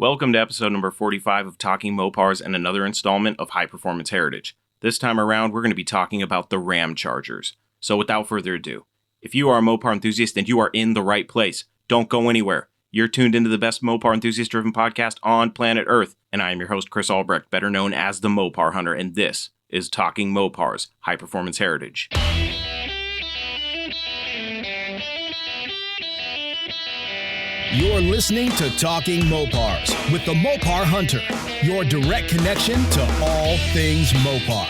Welcome to episode number 45 of Talking Mopars and another installment of High Performance Heritage. This time around, we're going to be talking about the Ramchargers. So without further ado, if you are a Mopar enthusiast, then you are in the right place. Don't go anywhere. You're tuned into the best Mopar enthusiast-driven podcast on planet Earth, and I am your host, Chris Albrecht, better known as the Mopar Hunter, and this is Talking Mopars, High Performance Heritage. You're listening to Talking Mopars with the Mopar Hunter, your direct connection to all things Mopar.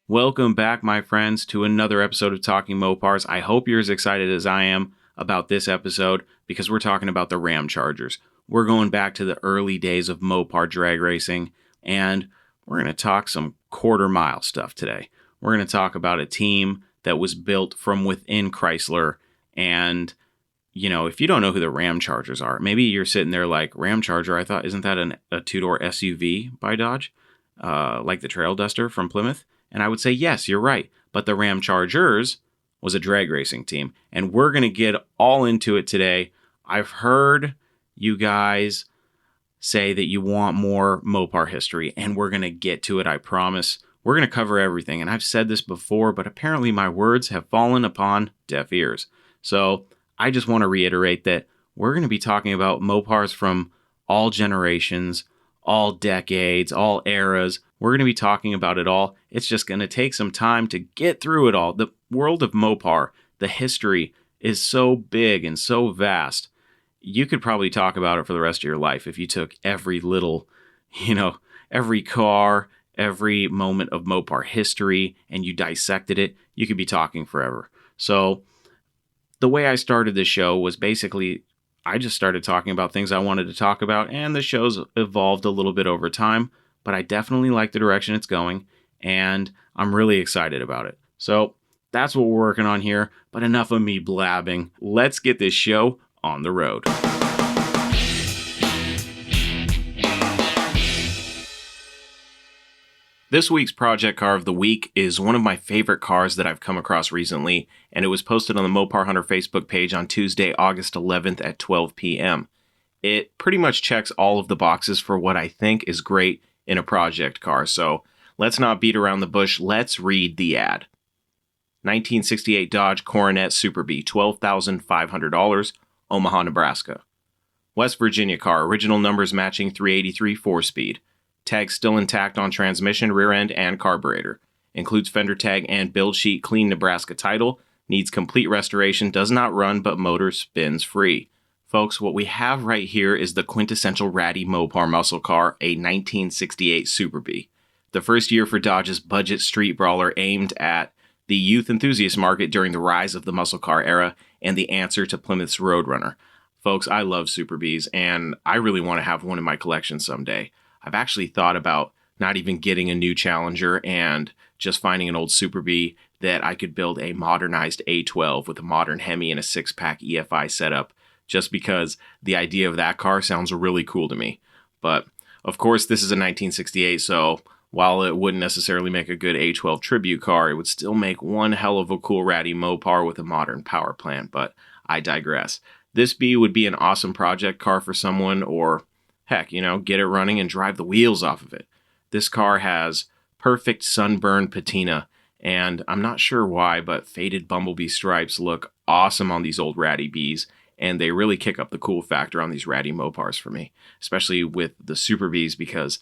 Welcome back, my friends, to another episode of Talking Mopars. I hope you're as excited as I am about this episode because we're talking about the Ramchargers. We're going back to the early days of Mopar drag racing, and we're going to talk some quarter mile stuff today. We're going to talk about a team that was built from within Chrysler. And, you know, if you don't know who the Ramchargers are, maybe you're sitting there like, Ramcharger, I thought, isn't that a two-door SUV by Dodge? Like the Trail Duster from Plymouth? And I would say, yes, you're right. But the Ramchargers was a drag racing team. And we're going to get all into it today. I've heard you guys say that you want more Mopar history, and we're going to get to it, I promise. We're going to cover everything, and I've said this before, but apparently my words have fallen upon deaf ears. So I just want to reiterate that we're going to be talking about Mopars from all generations, all decades, all eras. We're going to be talking about it all. It's just going to take some time to get through it all. The world of Mopar, the history is so big and so vast. You could probably talk about it for the rest of your life if you took every little, every car, every moment of Mopar history, and you dissected it. You could be talking forever. So the way I started this show was basically, I just started talking about things I wanted to talk about, and the show's evolved a little bit over time, but I definitely like the direction it's going, and I'm really excited about it. So that's what we're working on here, but enough of me blabbing. Let's get this show on the road. This week's project car of the week is one of my favorite cars that I've come across recently, and it was posted on the Mopar Hunter Facebook page on Tuesday, August 11th at 12 p.m. It pretty much checks all of the boxes for what I think is great in a project car, so let's not beat around the bush, let's read the ad. 1968 Dodge Coronet Super B, $12,500, Omaha, Nebraska. West Virginia car, original numbers matching 383 4-speed. Tag still intact on transmission, rear end, and carburetor. Includes fender tag and build sheet, clean Nebraska title. Needs complete restoration, does not run, but motor spins free. Folks, what we have right here is the quintessential ratty Mopar muscle car, a 1968 Super B. The first year for Dodge's budget street brawler aimed at the youth enthusiast market during the rise of the muscle car era, and the answer to Plymouth's Roadrunner. Folks, I love Super Bs, and I really want to have one in my collection someday. I've actually thought about not even getting a new Challenger and just finding an old Super B that I could build a modernized A12 with a modern Hemi and a 6-pack EFI setup, just because the idea of that car sounds really cool to me. But, of course, this is a 1968, so while it wouldn't necessarily make a good A12 tribute car, it would still make one hell of a cool ratty Mopar with a modern power plant, but I digress. This B would be an awesome project car for someone, or heck, get it running and drive the wheels off of it. This car has perfect sunburn patina, and I'm not sure why, but faded bumblebee stripes look awesome on these old ratty Bs, and they really kick up the cool factor on these ratty Mopars for me, especially with the Super Bs, because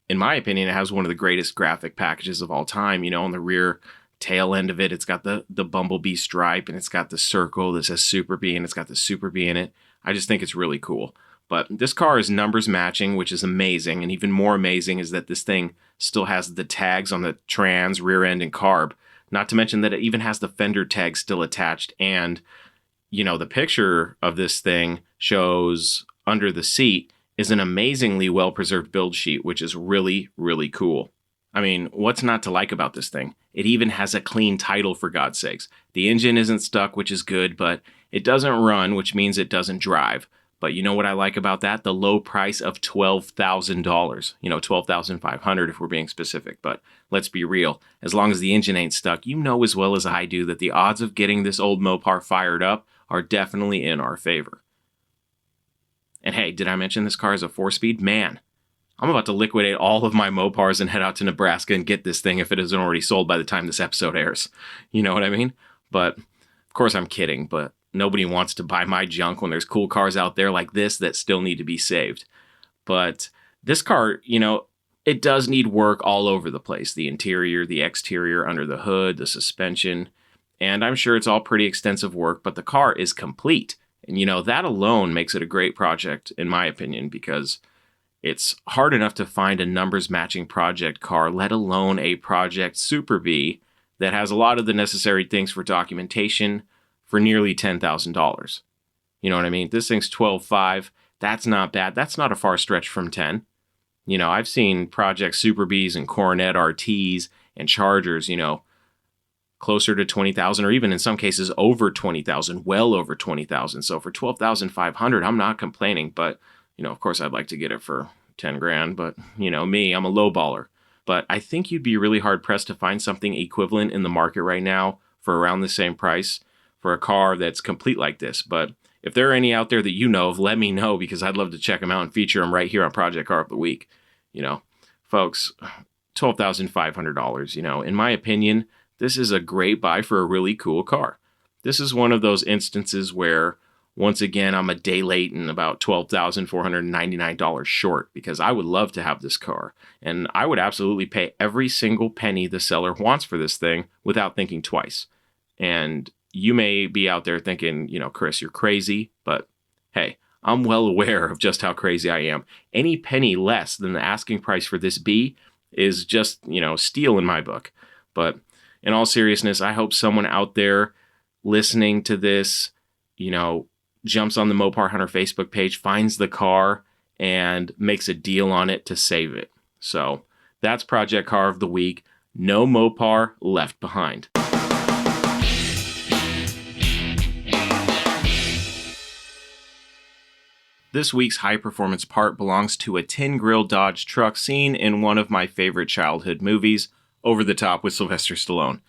in my opinion, it has one of the greatest graphic packages of all time. On the rear tail end of it, it's got the bumblebee stripe, and it's got the circle that says Super B, and it's got the Super B in it. I just think it's really cool. But this car is numbers matching, which is amazing, and even more amazing is that this thing still has the tags on the trans, rear end, and carb. Not to mention that it even has the fender tag still attached, and, the picture of this thing shows under the seat is an amazingly well-preserved build sheet, which is really, really cool. I mean, what's not to like about this thing? It even has a clean title, for God's sakes. The engine isn't stuck, which is good, but it doesn't run, which means it doesn't drive. But you know what I like about that? The low price of $12,000. $12,500 if we're being specific. But let's be real. As long as the engine ain't stuck, you know as well as I do that the odds of getting this old Mopar fired up are definitely in our favor. And hey, did I mention this car is a 4-speed? Man, I'm about to liquidate all of my Mopars and head out to Nebraska and get this thing if it isn't already sold by the time this episode airs. You know what I mean? But, of course I'm kidding, but nobody wants to buy my junk when there's cool cars out there like this that still need to be saved. But this car, it does need work all over the place. The interior, the exterior, under the hood, the suspension. And I'm sure it's all pretty extensive work, but the car is complete. And, that alone makes it a great project, in my opinion, because it's hard enough to find a numbers matching project car, let alone a project Super B that has a lot of the necessary things for documentation for nearly $10,000. You know what I mean? This thing's $12,500. That's not bad. That's not a far stretch from 10. I've seen Project Super Bs and Coronet RTs and Chargers, closer to 20,000 or even in some cases over 20,000, well over 20,000. So for 12,500, I'm not complaining, but of course I'd like to get it for 10 grand, but me, I'm a low baller. But I think you'd be really hard pressed to find something equivalent in the market right now for around the same price for a car that's complete like this. But if there are any out there that you know of, let me know because I'd love to check them out and feature them right here on Project Car of the Week. Folks, $12,500, in my opinion, this is a great buy for a really cool car. This is one of those instances where, once again, I'm a day late and about $12,499 short because I would love to have this car. And I would absolutely pay every single penny the seller wants for this thing without thinking twice. And you may be out there thinking, Chris, you're crazy, but hey, I'm well aware of just how crazy I am. Any penny less than the asking price for this B is just, steal in my book. But in all seriousness, I hope someone out there listening to this, jumps on the Mopar Hunter Facebook page, finds the car, and makes a deal on it to save it. So that's Project Car of the Week. No Mopar left behind. This week's high-performance part belongs to a tin-grill Dodge truck seen in one of my favorite childhood movies, Over the Top with Sylvester Stallone.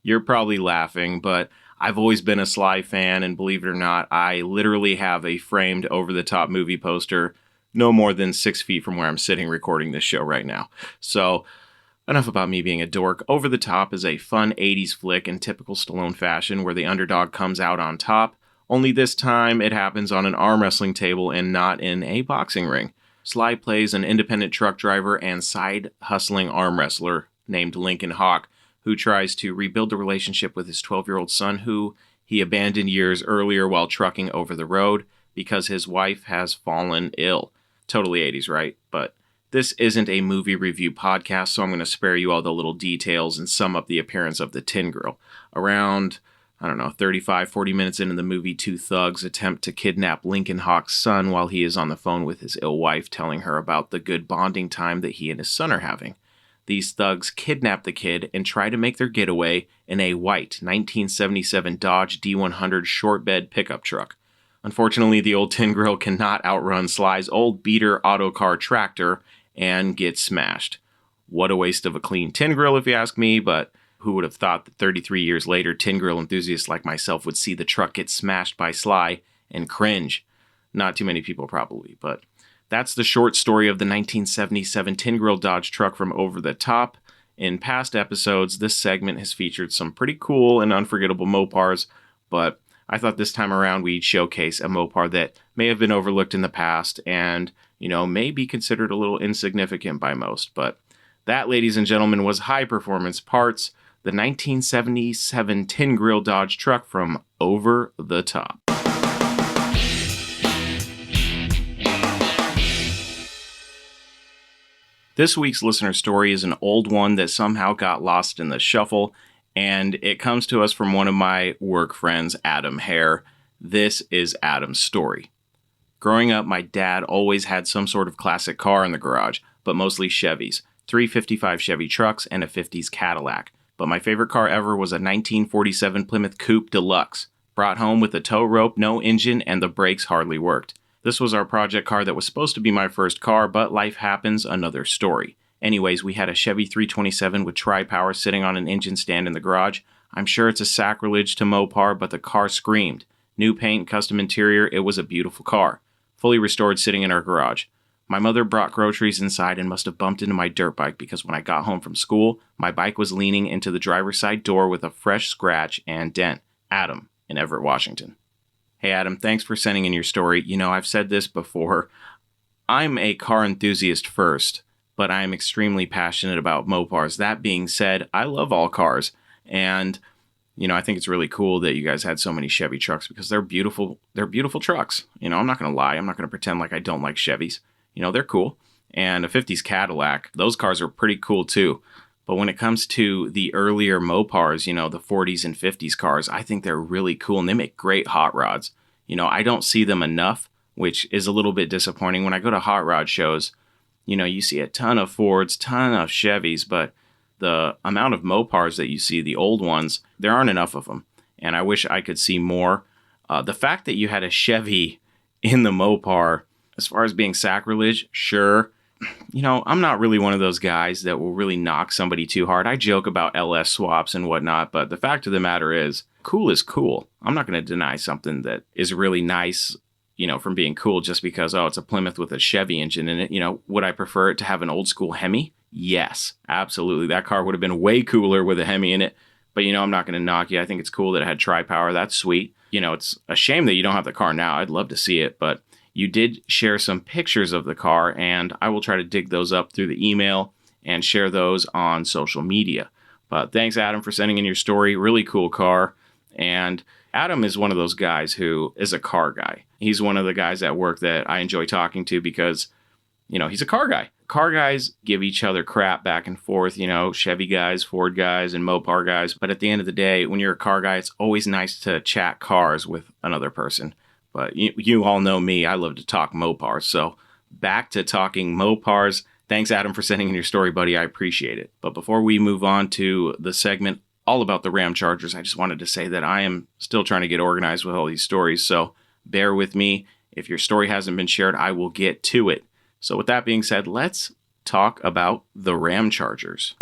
You're probably laughing, but I've always been a Sly fan, and believe it or not, I literally have a framed Over the Top movie poster no more than 6 feet from where I'm sitting recording this show right now. So, enough about me being a dork. Over the Top is a fun 80s flick in typical Stallone fashion where the underdog comes out on top. Only this time, it happens on an arm wrestling table and not in a boxing ring. Sly plays an independent truck driver and side-hustling arm wrestler named Lincoln Hawk, who tries to rebuild the relationship with his 12-year-old son, who he abandoned years earlier while trucking over the road because his wife has fallen ill. Totally 80s, right? But this isn't a movie review podcast, so I'm going to spare you all the little details and sum up the appearance of the Tin Grill. Around 35, 40 minutes into the movie, two thugs attempt to kidnap Lincoln Hawk's son while he is on the phone with his ill wife, telling her about the good bonding time that he and his son are having. These thugs kidnap the kid and try to make their getaway in a white 1977 Dodge D100 short bed pickup truck. Unfortunately, the old Tin Grill cannot outrun Sly's old beater autocar tractor and gets smashed. What a waste of a clean Tin Grill, if you ask me, but who would have thought that 33 years later, Tin Grill enthusiasts like myself would see the truck get smashed by Sly and cringe? Not too many people probably, but that's the short story of the 1977 Tin Grill Dodge truck from Over the Top. In past episodes, this segment has featured some pretty cool and unforgettable Mopars, but I thought this time around we'd showcase a Mopar that may have been overlooked in the past and, may be considered a little insignificant by most. But that, ladies and gentlemen, was High Performance Parts, the 1977 Tin Grill Dodge truck from Over the Top. This week's listener story is an old one that somehow got lost in the shuffle, and it comes to us from one of my work friends, Adam Hare. This is Adam's story. Growing up, my dad always had some sort of classic car in the garage, but mostly Chevys, 355 Chevy trucks and a 50s Cadillac. But my favorite car ever was a 1947 Plymouth Coupe Deluxe, brought home with a tow rope, no engine, and the brakes hardly worked. This was our project car that was supposed to be my first car, but life happens, another story. Anyways, we had a Chevy 327 with tri-power sitting on an engine stand in the garage. I'm sure it's a sacrilege to Mopar, but the car screamed. New paint, custom interior, it was a beautiful car. Fully restored sitting in our garage. My mother brought groceries inside and must have bumped into my dirt bike because when I got home from school, my bike was leaning into the driver's side door with a fresh scratch and dent. Adam in Everett, Washington. Hey Adam, thanks for sending in your story. You know, I've said this before. I'm a car enthusiast first, but I'm extremely passionate about Mopars. That being said, I love all cars. And, you know, I think it's really cool that you guys had so many Chevy trucks because they're beautiful. They're beautiful trucks. You know, I'm not going to lie. I'm not going to pretend like I don't like Chevys. You know, they're cool. And a 50s Cadillac, those cars are pretty cool too. But when it comes to the earlier Mopars, you know, the 40s and 50s cars, I think they're really cool and they make great hot rods. You know, I don't see them enough, which is a little bit disappointing. When I go to hot rod shows, you know, you see a ton of Fords, ton of Chevys, but the amount of Mopars that you see, the old ones, there aren't enough of them. And I wish I could see more. The fact that you had a Chevy in the Mopar, as far as being sacrilege, sure. You know, I'm not really one of those guys that will really knock somebody too hard. I joke about LS swaps and whatnot, but the fact of the matter is, cool is cool. I'm not going to deny something that is really nice, you know, from being cool just because, oh, it's a Plymouth with a Chevy engine in it. You know, would I prefer it to have an old school Hemi? Yes, absolutely. That car would have been way cooler with a Hemi in it. But, you know, I'm not going to knock you. I think it's cool that it had tri-power. That's sweet. You know, it's a shame that you don't have the car now. I'd love to see it, but you did share some pictures of the car, and I will try to dig those up through the email and share those on social media. But thanks, Adam, for sending in your story. Really cool car. And Adam is one of those guys who is a car guy. He's one of the guys at work that I enjoy talking to because, you know, he's a car guy. Car guys give each other crap back and forth, you know, Chevy guys, Ford guys, and Mopar guys. But at the end of the day, when you're a car guy, it's always nice to chat cars with another person. But you all know me. I love to talk Mopars. So back to talking Mopars. Thanks, Adam, for sending in your story, buddy. I appreciate it. But before we move on to the segment all about the Ramchargers, I just wanted to say that I am still trying to get organized with all these stories. So bear with me. If your story hasn't been shared, I will get to it. So with that being said, let's talk about the Ramchargers.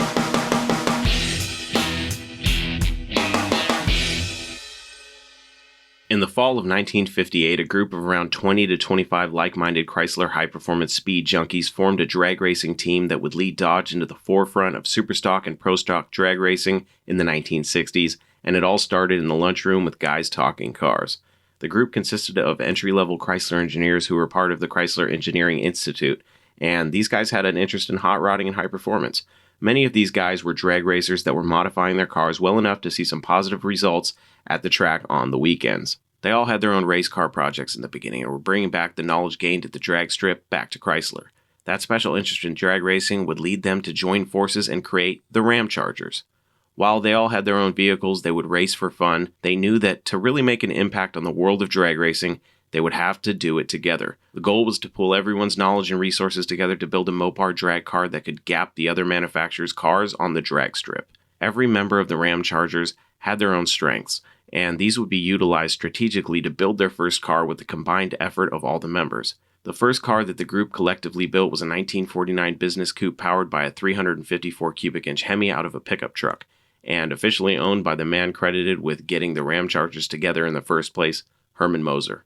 In the fall of 1958, a group of around 20 to 25 like-minded Chrysler high-performance speed junkies formed a drag racing team that would lead Dodge into the forefront of superstock and pro-stock drag racing in the 1960s, and it all started in the lunchroom with guys talking cars. The group consisted of entry-level Chrysler engineers who were part of the Chrysler Engineering Institute, and these guys had an interest in hot rodding and high performance. Many of these guys were drag racers that were modifying their cars well enough to see some positive results at the track on the weekends. They all had their own race car projects in the beginning and were bringing back the knowledge gained at the drag strip back to Chrysler. That special interest in drag racing would lead them to join forces and create the Ramchargers. While they all had their own vehicles they would race for fun, they knew that to really make an impact on the world of drag racing, they would have to do it together. The goal was to pull everyone's knowledge and resources together to build a Mopar drag car that could gap the other manufacturers' cars on the drag strip. Every member of the Ramchargers had their own strengths, and these would be utilized strategically to build their first car with the combined effort of all the members. The first car that the group collectively built was a 1949 business coupe powered by a 354 cubic inch Hemi out of a pickup truck, and officially owned by the man credited with getting the Ramchargers together in the first place, Herman Moser.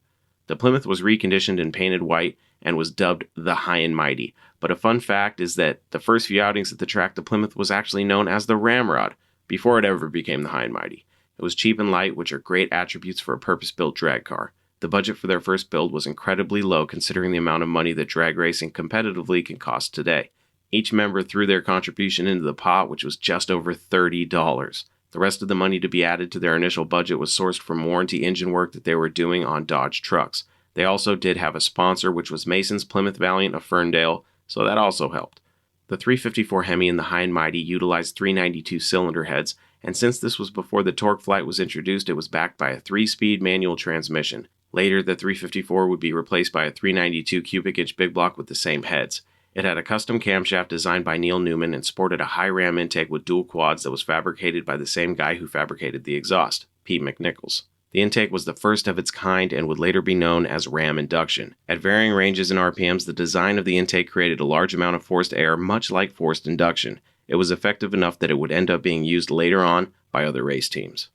The Plymouth was reconditioned and painted white and was dubbed the High and Mighty, but a fun fact is that the first few outings at the track, the Plymouth was actually known as the Ramrod, before it ever became the High and Mighty. It was cheap and light, which are great attributes for a purpose-built drag car. The budget for their first build was incredibly low considering the amount of money that drag racing competitively can cost today. Each member threw their contribution into the pot, which was just over $30. The rest of the money to be added to their initial budget was sourced from warranty engine work that they were doing on Dodge trucks. They also did have a sponsor, which was Mason's Plymouth Valiant of Ferndale, so that also helped. The 354 Hemi and the High and Mighty utilized 392 cylinder heads, and since this was before the torque flight was introduced, it was backed by a 3-speed manual transmission. Later, the 354 would be replaced by a 392 cubic inch big block with the same heads. It had a custom camshaft designed by Neil Newman and sported a high ram intake with dual quads that was fabricated by the same guy who fabricated the exhaust, Pete McNichols. The intake was the first of its kind and would later be known as ram induction. At varying ranges in RPMs, the design of the intake created a large amount of forced air, much like forced induction. It was effective enough that it would end up being used later on by other race teams.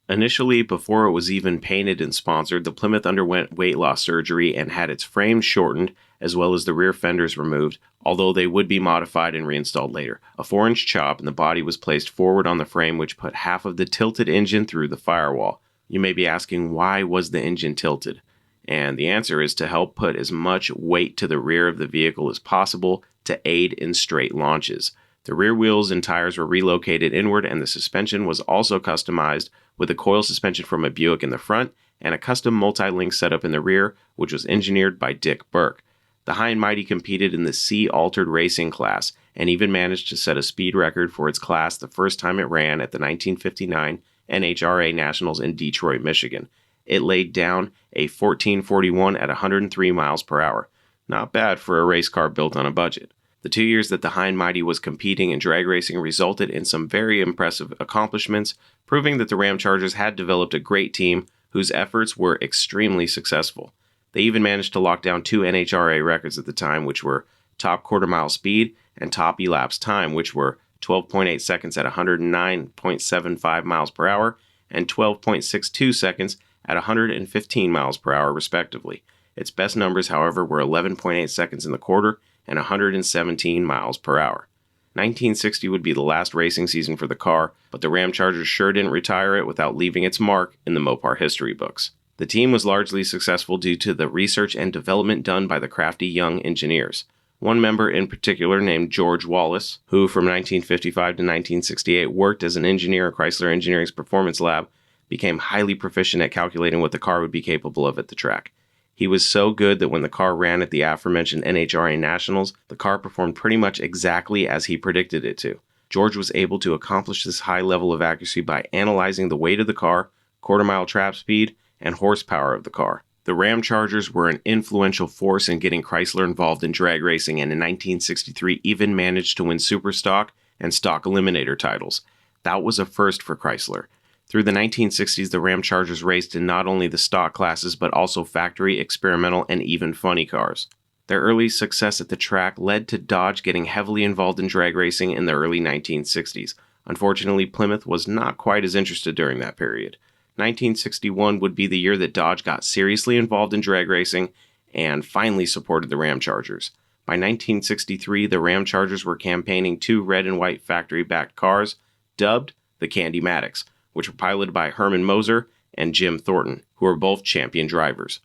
Initially, before it was even painted and sponsored, the Plymouth underwent weight loss surgery and had its frame shortened, as well as the rear fenders removed, although they would be modified and reinstalled later. A 4-inch chop in the body was placed forward on the frame, which put half of the tilted engine through the firewall. You may be asking, why was the engine tilted? And the answer is to help put as much weight to the rear of the vehicle as possible to aid in straight launches. The rear wheels and tires were relocated inward, and the suspension was also customized with a coil suspension from a Buick in the front and a custom multi-link setup in the rear, which was engineered by Dick Burke. The High and Mighty competed in the C-Altered Racing class and even managed to set a speed record for its class the first time it ran at the 1959 NHRA Nationals in Detroit, Michigan. It laid down a 14:41 at 103 miles per hour. Not bad for a race car built on a budget. The 2 years that the High and Mighty was competing in drag racing resulted in some very impressive accomplishments, proving that the Ramchargers had developed a great team whose efforts were extremely successful. They even managed to lock down 2 NHRA records at the time, which were top quarter-mile speed and top elapsed time, which were 12.8 seconds at 109.75 miles per hour and 12.62 seconds at 115 miles per hour, respectively. Its best numbers, however, were 11.8 seconds in the quarter and 117 miles per hour. 1960 would be the last racing season for the car, but the Ramchargers sure didn't retire it without leaving its mark in the Mopar history books. The team was largely successful due to the research and development done by the crafty young engineers. One member in particular, named George Wallace, who from 1955 to 1968 worked as an engineer at Chrysler Engineering's Performance Lab, became highly proficient at calculating what the car would be capable of at the track. He was so good that when the car ran at the aforementioned NHRA Nationals, the car performed pretty much exactly as he predicted it to. George was able to accomplish this high level of accuracy by analyzing the weight of the car, quarter-mile trap speed, and horsepower of the car. The Ramchargers were an influential force in getting Chrysler involved in drag racing, and in 1963 even managed to win Superstock and Stock Eliminator titles. That was a first for Chrysler. Through the 1960s, the Ramchargers raced in not only the stock classes, but also factory, experimental, and even funny cars. Their early success at the track led to Dodge getting heavily involved in drag racing in the early 1960s. Unfortunately, Plymouth was not quite as interested during that period. 1961 would be the year that Dodge got seriously involved in drag racing and finally supported the Ramchargers. By 1963, the Ramchargers were campaigning 2 red and white factory-backed cars, dubbed the Candy-Matics, which were piloted by Herman Moser and Jim Thornton, who were both champion drivers.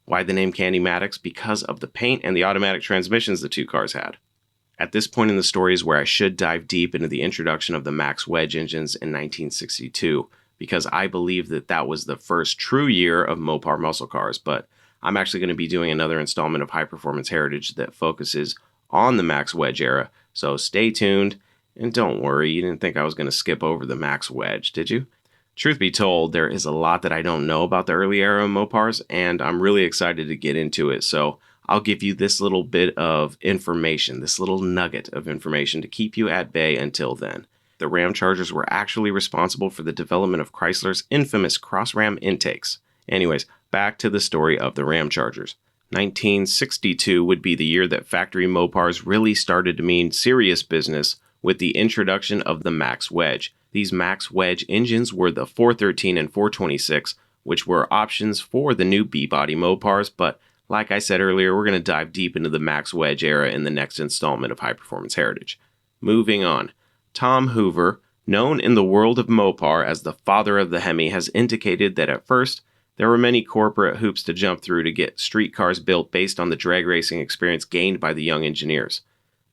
Why the name Candy-Matics? Because of the paint and the automatic transmissions the 2 cars had. At this point in the story is where I should dive deep into the introduction of the Max Wedge engines in 1962, because I believe that that was the first true year of Mopar muscle cars, but I'm actually going to be doing another installment of High Performance Heritage that focuses on the Max Wedge era, so stay tuned, and don't worry, you didn't think I was going to skip over the Max Wedge, did you? Truth be told, there is a lot that I don't know about the early era of Mopars, and I'm really excited to get into it, so I'll give you this little bit of information, this little nugget of information to keep you at bay until then. The Ramchargers were actually responsible for the development of Chrysler's infamous cross-ram intakes. Anyways, back to the story of the Ramchargers. 1962 would be the year that factory Mopars really started to mean serious business with the introduction of the Max Wedge. These Max Wedge engines were the 413 and 426, which were options for the new B-body Mopars, but like I said earlier, we're going to dive deep into the Max Wedge era in the next installment of High Performance Heritage. Moving on. Tom Hoover, known in the world of Mopar as the father of the Hemi, has indicated that at first, there were many corporate hoops to jump through to get street cars built based on the drag racing experience gained by the young engineers.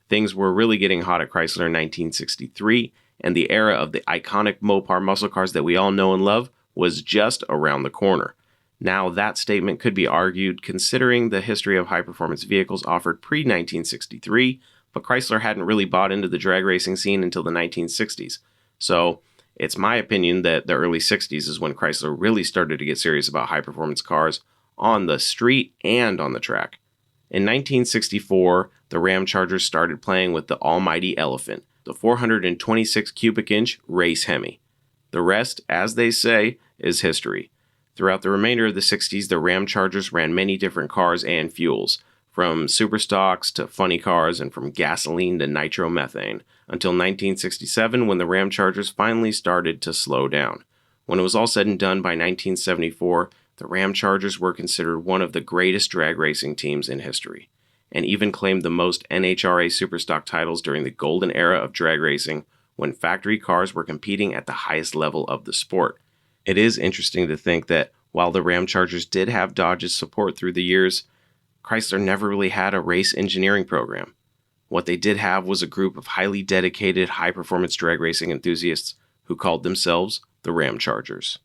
Things were really getting hot at Chrysler in 1963, and the era of the iconic Mopar muscle cars that we all know and love was just around the corner. Now, that statement could be argued considering the history of high-performance vehicles offered pre-1963, but Chrysler hadn't really bought into the drag racing scene until the 1960s. So, it's my opinion that the early 60s is when Chrysler really started to get serious about high-performance cars on the street and on the track. In 1964, the Ramchargers started playing with the almighty elephant, the 426 cubic inch race Hemi. The rest, as they say, is history. Throughout the remainder of the 60s, the Ramchargers ran many different cars and fuels, from superstocks to funny cars and from gasoline to nitromethane, until 1967 when the Ramchargers finally started to slow down. When it was all said and done by 1974, the Ramchargers were considered one of the greatest drag racing teams in history, and even claimed the most NHRA Superstock titles during the golden era of drag racing when factory cars were competing at the highest level of the sport. It is interesting to think that while the Ramchargers did have Dodge's support through the years, Chrysler never really had a race engineering program. What they did have was a group of highly dedicated, high-performance drag racing enthusiasts who called themselves the Ramchargers.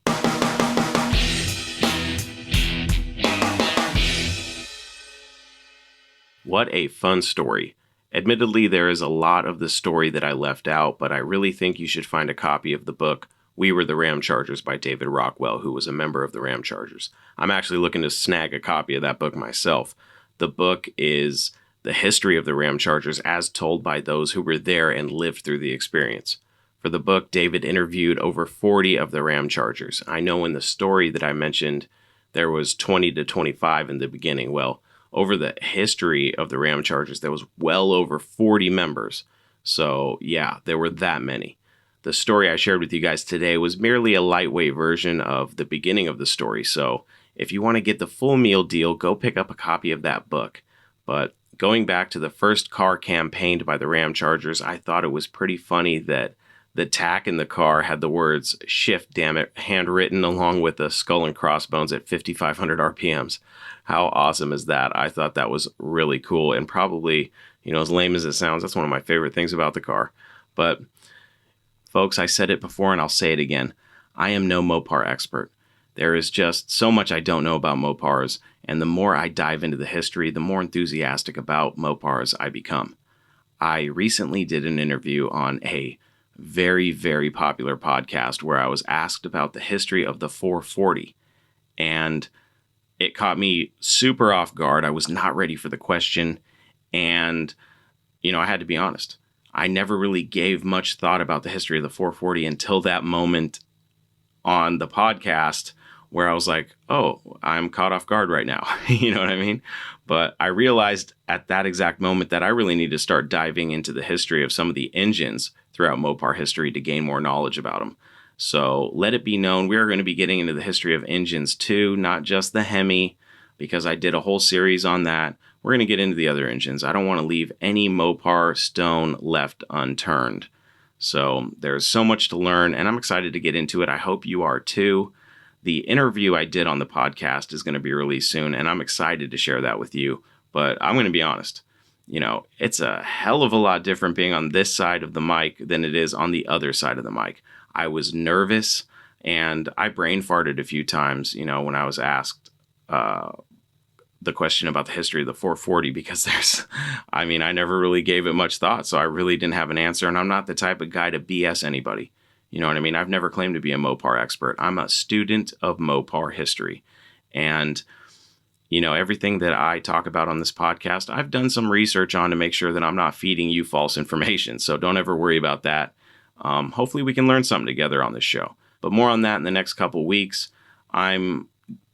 What a fun story. Admittedly, there is a lot of the story that I left out, but I really think you should find a copy of the book We Were the Ramchargers by David Rockwell, who was a member of the Ramchargers. I'm actually looking to snag a copy of that book myself. The book is the history of the Ramchargers as told by those who were there and lived through the experience. For the book, David interviewed over 40 of the Ramchargers. I know in the story that I mentioned, there was 20 to 25 in the beginning. Well, over the history of the Ramchargers, there was well over 40 members. So yeah, there were that many. The story I shared with you guys today was merely a lightweight version of the beginning of the story. So if you want to get the full meal deal, go pick up a copy of that book. But going back to the first car campaigned by the Ramchargers, I thought it was pretty funny that the tack in the car had the words "Shift, damn it," handwritten along with the skull and crossbones at 5,500 RPMs. How awesome is that? I thought that was really cool and probably, as lame as it sounds, that's one of my favorite things about the car. But folks, I said it before and I'll say it again. I am no Mopar expert. There is just so much I don't know about Mopars, and the more I dive into the history, the more enthusiastic about Mopars I become. I recently did an interview on a very, very popular podcast where I was asked about the history of the 440, and it caught me super off guard. I was not ready for the question, and, I had to be honest. I never really gave much thought about the history of the 440 until that moment on the podcast where I was like, oh, I'm caught off guard right now. You know what I mean? But I realized at that exact moment that I really need to start diving into the history of some of the engines throughout Mopar history to gain more knowledge about them. So let it be known, we are going to be getting into the history of engines too, not just the Hemi, because I did a whole series on that. We're going to get into the other engines. I don't want to leave any Mopar stone left unturned. So there's so much to learn, and I'm excited to get into it. I hope you are too. The interview I did on the podcast is going to be released soon, and I'm excited to share that with you. But I'm going to be honest. It's a hell of a lot different being on this side of the mic than it is on the other side of the mic. I was nervous, and I brain farted a few times, when I was asked the question about the history of the 440, because I never really gave it much thought, so I really didn't have an answer, and I'm not the type of guy to BS anybody. You know what I mean? I've never claimed to be a Mopar expert. I'm a student of Mopar history. And, everything that I talk about on this podcast, I've done some research on to make sure that I'm not feeding you false information. So don't ever worry about that. Hopefully we can learn something together on this show. But more on that in the next couple weeks. I'm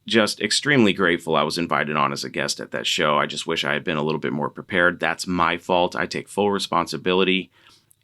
just extremely grateful I was invited on as a guest at that show. I just wish I had been a little bit more prepared. That's my fault. I take full responsibility.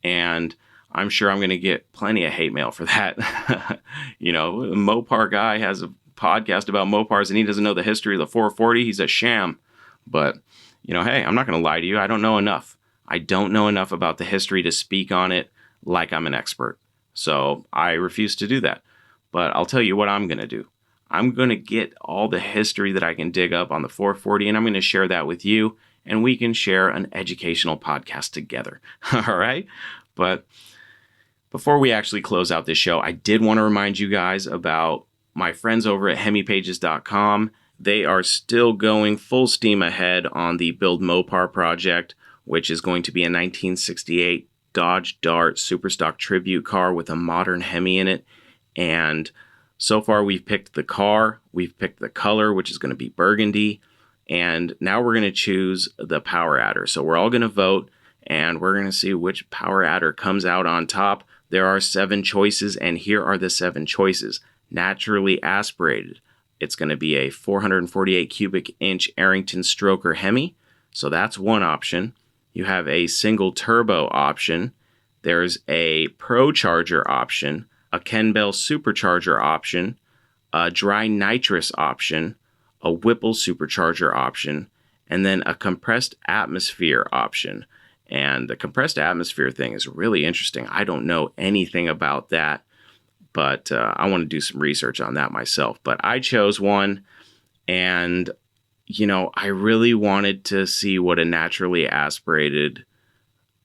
And I'm sure I'm going to get plenty of hate mail for that. A Mopar guy has a podcast about Mopars and he doesn't know the history of the 440. He's a sham. But, hey, I'm not going to lie to you. I don't know enough. I don't know enough about the history to speak on it like I'm an expert. So I refuse to do that. But I'll tell you what I'm going to do. I'm going to get all the history that I can dig up on the 440, and I'm going to share that with you, and we can share an educational podcast together. All right? But before we actually close out this show, I did want to remind you guys about my friends over at hemipages.com. They are still going full steam ahead on the Build Mopar project, which is going to be a 1968 Dodge Dart Superstock tribute car with a modern Hemi in it. And so far we've picked the car, we've picked the color, which is going to be burgundy, and now we're going to choose the power adder. So we're all going to vote, and we're going to see which power adder comes out on top. There are 7 choices, and here are the 7 choices. Naturally aspirated, It's going to be a 448 cubic inch Arrington stroker Hemi. So that's one option. You have a single turbo option. There's a Pro Charger option, a Ken Bell supercharger option, a dry nitrous option, a Whipple supercharger option, and then a compressed atmosphere option. And the compressed atmosphere thing is really interesting. I don't know anything about that, but I want to do some research on that myself. But I chose one, and, I really wanted to see what a naturally aspirated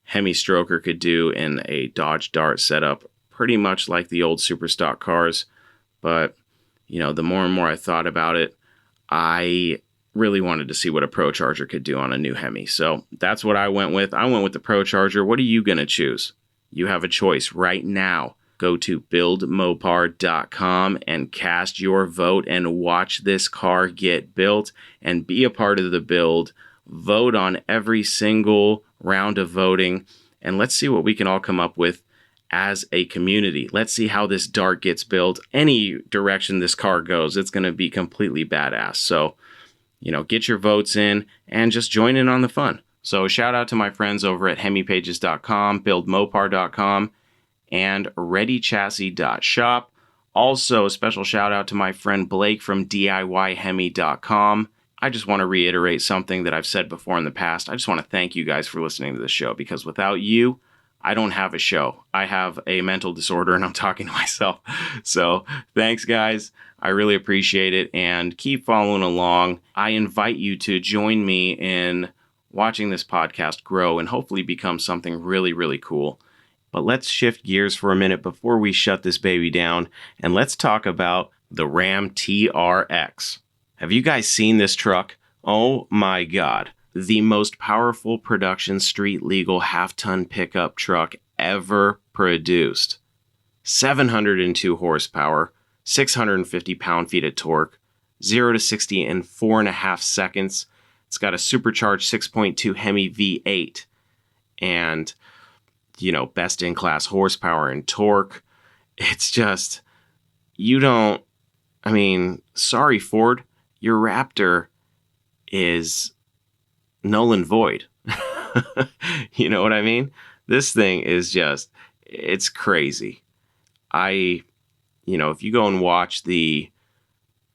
Hemi stroker could do in a Dodge Dart setup, pretty much like the old Superstock cars. But, the more and more I thought about it, I really wanted to see what a Pro Charger could do on a new Hemi. So that's what I went with. I went with the Pro Charger. What are you going to choose? You have a choice right now. Go to buildmopar.com and cast your vote and watch this car get built and be a part of the build. Vote on every single round of voting, and let's see what we can all come up with as a community. Let's see how this Dart gets built. Any direction this car goes, it's going to be completely badass. So, get your votes in and just join in on the fun. So shout out to my friends over at hemipages.com, buildmopar.com, and readychassis.shop. Also, a special shout out to my friend Blake from DIYhemi.com. I just want to reiterate something that I've said before in the past. I just want to thank you guys for listening to the show, because without you, I don't have a show. I have a mental disorder and I'm talking to myself. So thanks, guys. I really appreciate it, and keep following along. I invite you to join me in watching this podcast grow and hopefully become something really, really cool. But let's shift gears for a minute before we shut this baby down, and let's talk about the Ram TRX. Have you guys seen this truck? Oh my God. The most powerful production street legal half-ton pickup truck ever produced. 702 horsepower, 650 pound-feet of torque, 0 to 60 in 4.5 seconds. It's got a supercharged 6.2 Hemi V8 and, best-in-class horsepower and torque. It's just, sorry, Ford, your Raptor is null and void. You know what I mean? This thing is just, it's crazy. If you go and watch the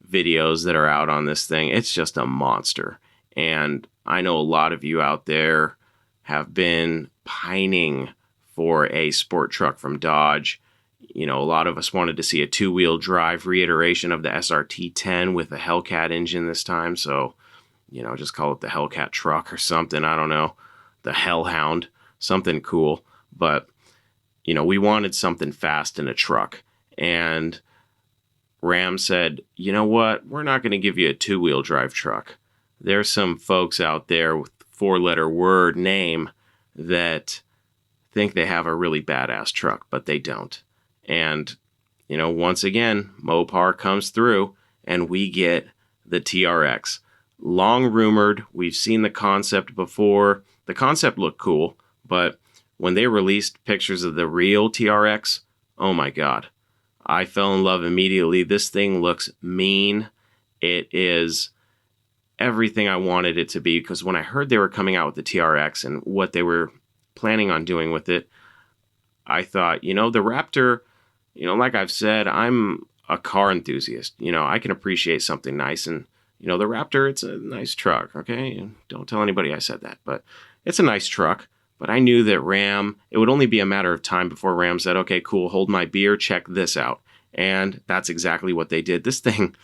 videos that are out on this thing, it's just a monster. And I know a lot of you out there have been pining for a sport truck from Dodge. A lot of us wanted to see a two-wheel drive reiteration of the SRT-10 with a Hellcat engine this time. So, just call it the Hellcat truck or something. I don't know. The Hellhound, something cool. But, we wanted something fast in a truck. And Ram said, you know what? We're not going to give you a two-wheel drive truck. There's some folks out there with four-letter word name that think they have a really badass truck, but they don't. And, once again, Mopar comes through and we get the TRX. Long rumored, we've seen the concept before. The concept looked cool, but when they released pictures of the real TRX, oh my God, I fell in love immediately. This thing looks mean. It is everything I wanted it to be, because when I heard they were coming out with the TRX and what they were planning on doing with it, I thought, the Raptor, like I've said, I'm a car enthusiast. I can appreciate something nice, and the Raptor, it's a nice truck, okay? Don't tell anybody I said that, but it's a nice truck. But I knew that Ram, it would only be a matter of time before Ram said, okay, cool, hold my beer, check this out. And that's exactly what they did. This thing,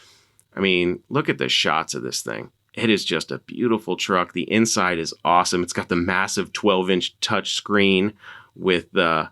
look at the shots of this thing. It is just a beautiful truck. The inside is awesome. It's got the massive 12-inch touch screen with the,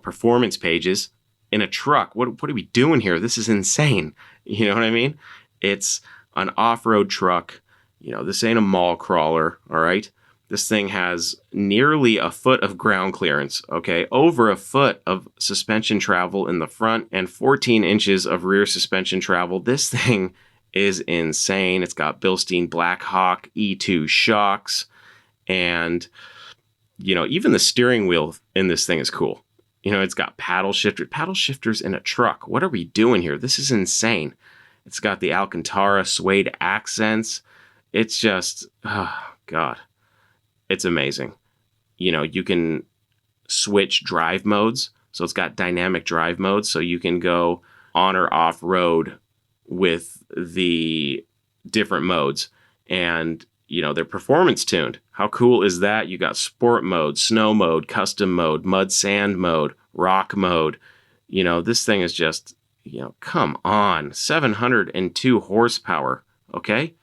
performance pages in a truck. What are we doing here? This is insane. You know what I mean? It's an off-road truck. This ain't a mall crawler, all right? This thing has nearly a foot of ground clearance, okay? Over a foot of suspension travel in the front and 14 inches of rear suspension travel. This thing is insane. It's got Bilstein Blackhawk E2 shocks, and, even the steering wheel in this thing is cool. It's got paddle shifters in a truck. What are we doing here? This is insane. It's got the Alcantara suede accents. It's just, oh God, it's amazing. You can switch drive modes. So it's got dynamic drive modes, so you can go on or off road with the different modes. And, they're performance tuned. How cool is that? You got sport mode, snow mode, custom mode, mud sand mode, rock mode. This thing is just, come on, 702 horsepower, okay?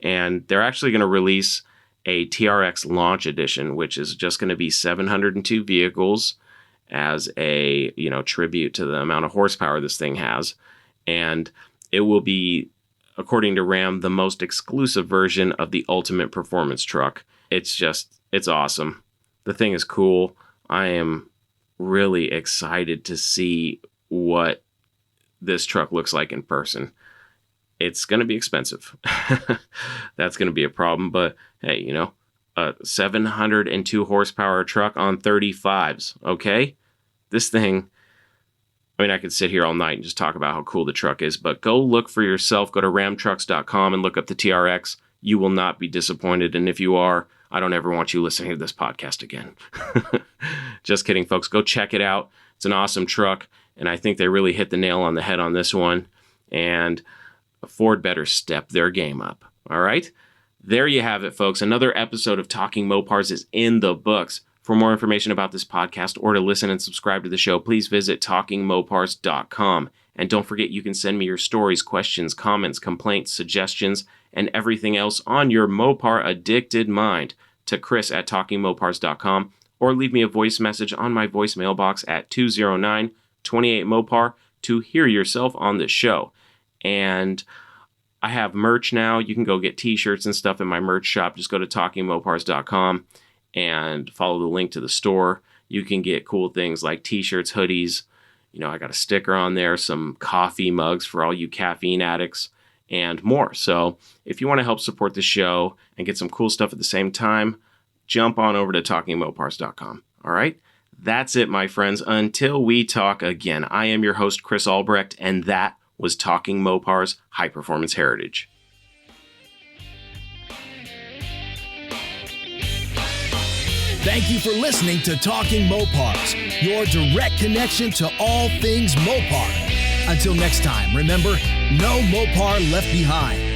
And they're actually going to release a TRX launch edition, which is just going to be 702 vehicles as a, tribute to the amount of horsepower this thing has. And it will be, according to Ram, the most exclusive version of the ultimate performance truck. It's awesome. The thing is cool. I am really excited to see what this truck looks like in person. It's going to be expensive. That's going to be a problem. But hey, a 702 horsepower truck on 35s. Okay. This thing, I could sit here all night and just talk about how cool the truck is, but go look for yourself. Go to ramtrucks.com and look up the TRX. You will not be disappointed. And if you are, I don't ever want you listening to this podcast again. Just kidding, folks. Go check it out. It's an awesome truck. And I think they really hit the nail on the head on this one. And Ford better step their game up. All right. There you have it, folks. Another episode of Talking Mopars is in the books. For more information about this podcast or to listen and subscribe to the show, please visit talkingmopars.com. And don't forget, you can send me your stories, questions, comments, complaints, suggestions, and everything else on your Mopar addicted mind to chris@talkingmopars.com, or leave me a voice message on my voicemail box at 209-28-MOPAR to hear yourself on the show. And I have merch now. You can go get t-shirts and stuff in my merch shop. Just go to talkingmopars.com and follow the link to the store. You can get cool things like t-shirts, hoodies. I got a sticker on there, some coffee mugs for all you caffeine addicts, and more. So if you want to help support the show and get some cool stuff at the same time, jump on over to talkingmopars.com. All right? That's it, my friends. Until we talk again, I am your host, Chris Albrecht, and that was Talking Mopars High Performance Heritage. Thank you for listening to Talking Mopars, your direct connection to all things Mopar. Until next time, remember, no Mopar left behind.